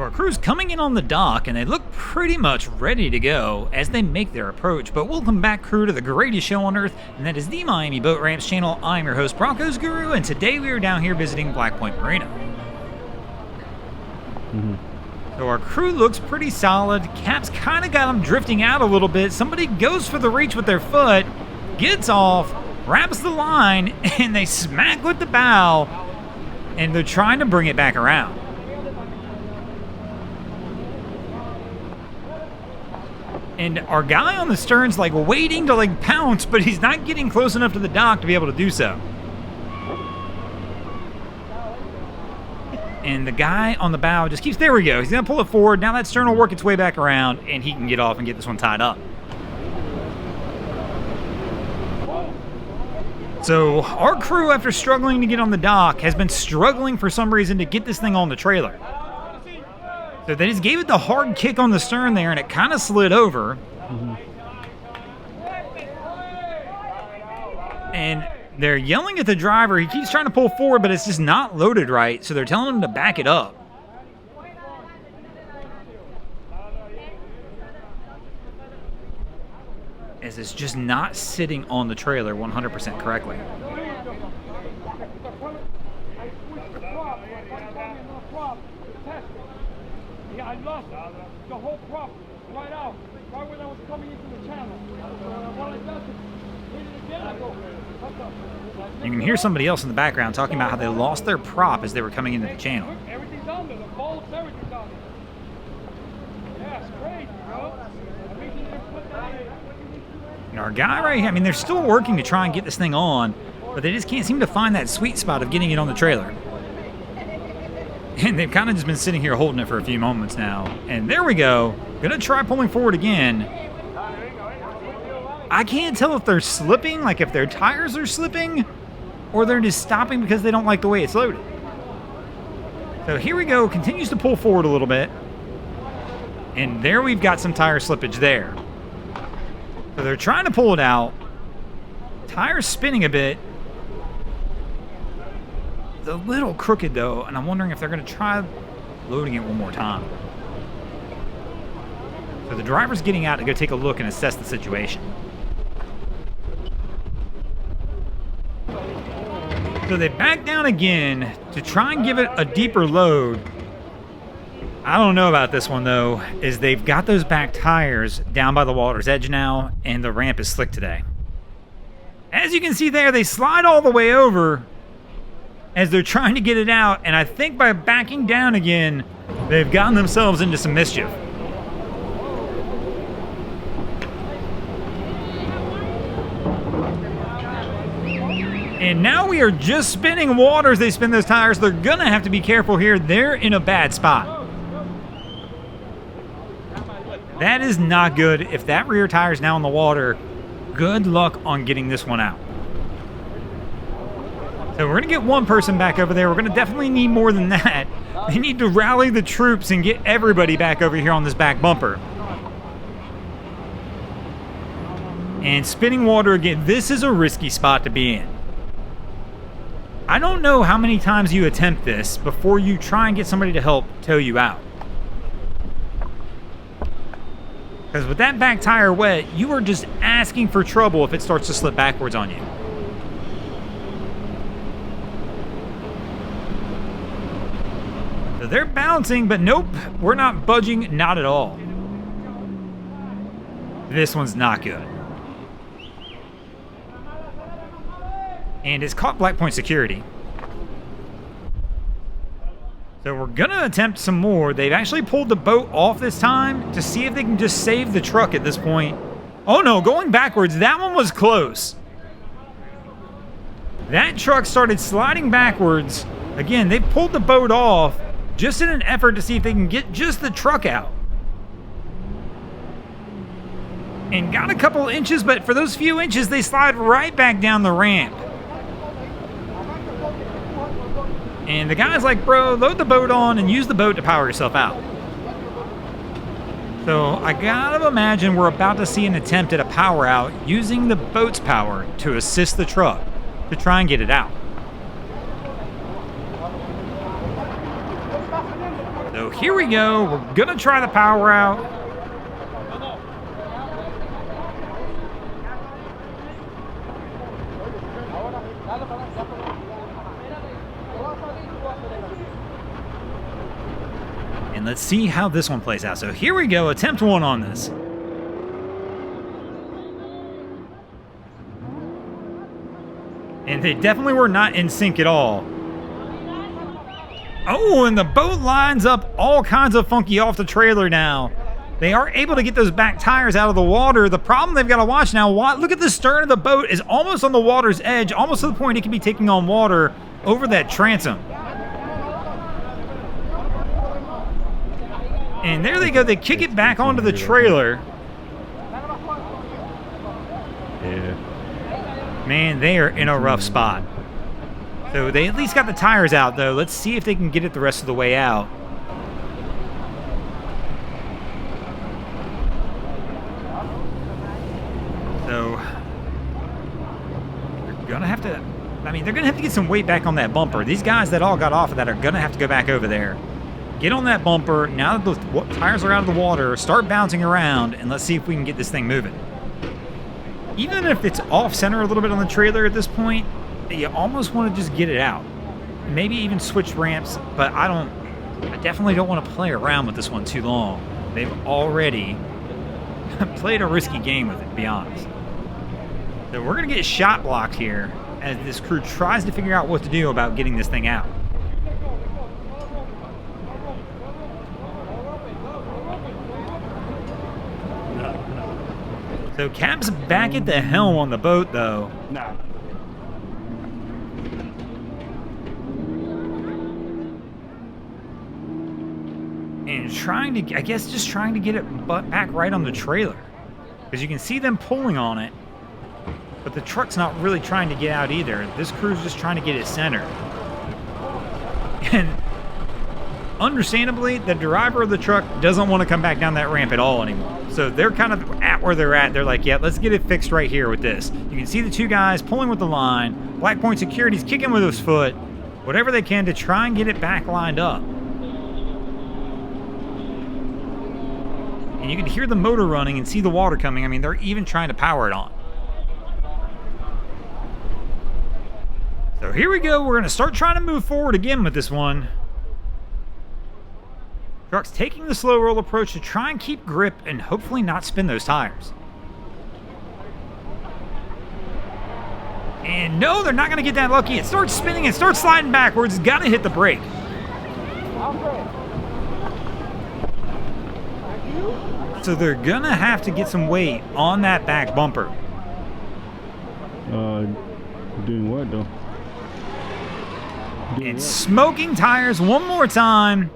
So our crew's coming in on the dock, and they look pretty much ready to go as they make their approach. But welcome back, crew, to the greatest show on earth, and that is the Miami Boat Ramps channel. I'm your host, Broncos Guru, and today we are down here visiting Point Marina. So our crew looks pretty solid. Cap's kind of got them drifting out a little bit. Somebody goes for the reach with their foot, gets off, grabs the line, and they smack with the bow, and they're trying to bring it back around. And our guy on the stern's like waiting to like pounce, but he's not getting close enough to the dock to be able to do so. And the guy on the bow just keeps, there we go. He's gonna pull it forward. Now that stern will work its way back around and he can get off and get this one tied up. So our crew, after struggling to get on the dock, has been struggling for some reason to get this thing on the trailer. So they just gave it the hard kick on the stern there, and it kind of slid over. And they're yelling at the driver. He keeps trying to pull forward, but it's just not loaded right, so they're telling him to back it up. As it's just not sitting on the trailer 100% correctly. I lost the whole prop right out, right when I was coming into the channel. What I done, hit it again, I go, you can hear somebody else in the background talking about how they lost their prop as they were coming into the channel. Everything's on there, the bolts, everything's on there. Yeah, it's crazy, bro. And our guy right here, I mean, they're still working to try and get this thing on, but they just can't seem to find that sweet spot of getting it on the trailer. And they've kind of just been sitting here holding it for a few moments now. And there we go. Gonna try pulling forward again. I can't tell if they're slipping, like if their tires are slipping, or they're just stopping because they don't like the way it's loaded. So here we go. Continues to pull forward a little bit. And there we've got some tire slippage there. So they're trying to pull it out. Tire's spinning a bit. It's a little crooked though, and I'm wondering if they're going to try loading it one more time. So the driver's getting out to go take a look and assess the situation. So they back down again to try and give it a deeper load. I don't know about this one though, is they've got those back tires down by the water's edge now, and the ramp is slick today. As you can see there, they slide all the way over as they're trying to get it out, and I think by backing down again, they've gotten themselves into some mischief. And now we are just spinning water as they spin those tires. They're gonna have to be careful here. They're in a bad spot. That is not good. If that rear tire is now in the water, good luck on getting this one out. So we're going to get one person back over there. We're going to definitely need more than that. They need to rally the troops and get everybody back over here on this back bumper. And spinning water again. This is a risky spot to be in. I don't know how many times you attempt this before you try and get somebody to help tow you out. Because with that back tire wet, you are just asking for trouble if it starts to slip backwards on you. So they're bouncing, but nope, we're not budging, not at all. This one's not good. And it's caught Black Point security. So we're gonna attempt some more. They've actually pulled the boat off this time to see if they can just save the truck at this point. Oh no, going backwards, that one was close. That truck started sliding backwards. Again, they pulled the boat off just in an effort to see if they can get just the truck out. And got a couple inches, but for those few inches, they slide right back down the ramp. And the guy's like, bro, load the boat on and use the boat to power yourself out. So I gotta imagine we're about to see an attempt at a power out using the boat's power to assist the truck to try and get it out. So here we go. We're going to try the power out. And let's see how this one plays out. So here we go. Attempt 1 on this. And they definitely were not in sync at all. Oh, and the boat lines up all kinds of funky off the trailer now. They are able to get those back tires out of the water. The problem they've got to watch now, look at the stern of the boat is almost on the water's edge, almost to the point it can be taking on water over that transom. And there they go. They kick it back onto the trailer. Yeah. Man, they are in a rough spot. So they at least got the tires out, though. Let's see if they can get it the rest of the way out. So they're going to have to, they're going to have to get some weight back on that bumper. These guys that all got off of that are going to have to go back over there. Get on that bumper. Now that the tires are out of the water, start bouncing around, and let's see if we can get this thing moving. Even if it's off-center a little bit on the trailer at this point, you almost want to just get it out. Maybe even switch ramps, but I definitely don't want to play around with this one too long. They've already played a risky game with it, to be honest. So we're going to get shot blocked here as this crew tries to figure out what to do about getting this thing out. So Cap's back at the helm on the boat, though. Nah. And trying to, I guess, just trying to get it back right on the trailer. Because you can see them pulling on it, but the truck's not really trying to get out either. This crew's just trying to get it centered. And understandably, the driver of the truck doesn't want to come back down that ramp at all anymore. So they're kind of at where they're at. They're like, yeah, let's get it fixed right here with this. You can see the two guys pulling with the line. Black Point Security's kicking with his foot. Whatever they can to try and get it back lined up. And you can hear the motor running and see the water coming. I mean, they're even trying to power it on. So here we go. We're going to start trying to move forward again with this one. Truck's taking the slow roll approach to try and keep grip and hopefully not spin those tires. And no, they're not going to get that lucky. It starts spinning and starts sliding backwards. It's got to hit the brake. So they're going to have to get some weight on that back bumper. Doing what, though? Doing And what? smoking tires one more time.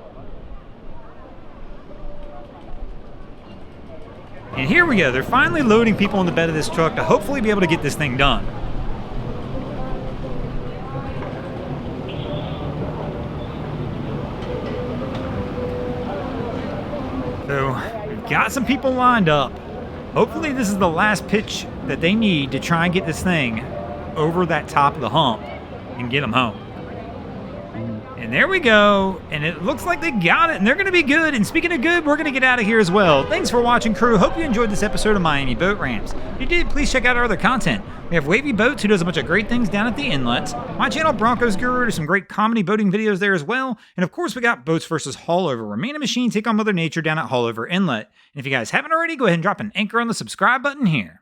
And here we go. They're finally loading people in the bed of this truck to hopefully be able to get this thing done. So we've got some people lined up. Hopefully this is the last pitch that they need to try and get this thing over that top of the hump and get them home. And there we go. And it looks like they got it, and they're going to be good. And speaking of good, we're going to get out of here as well. Thanks for watching, crew. Hope you enjoyed this episode of Miami Boat Ramps. If you did, please check out our other content. We have Wavy Boats, who does a bunch of great things down at the inlets. My channel, Broncos Guru, there's some great comedy boating videos there as well. And of course, we got Boats vs. Haulover, where man and machine take on Mother Nature down at Haulover Inlet. And if you guys haven't already, go ahead and drop an anchor on the subscribe button here.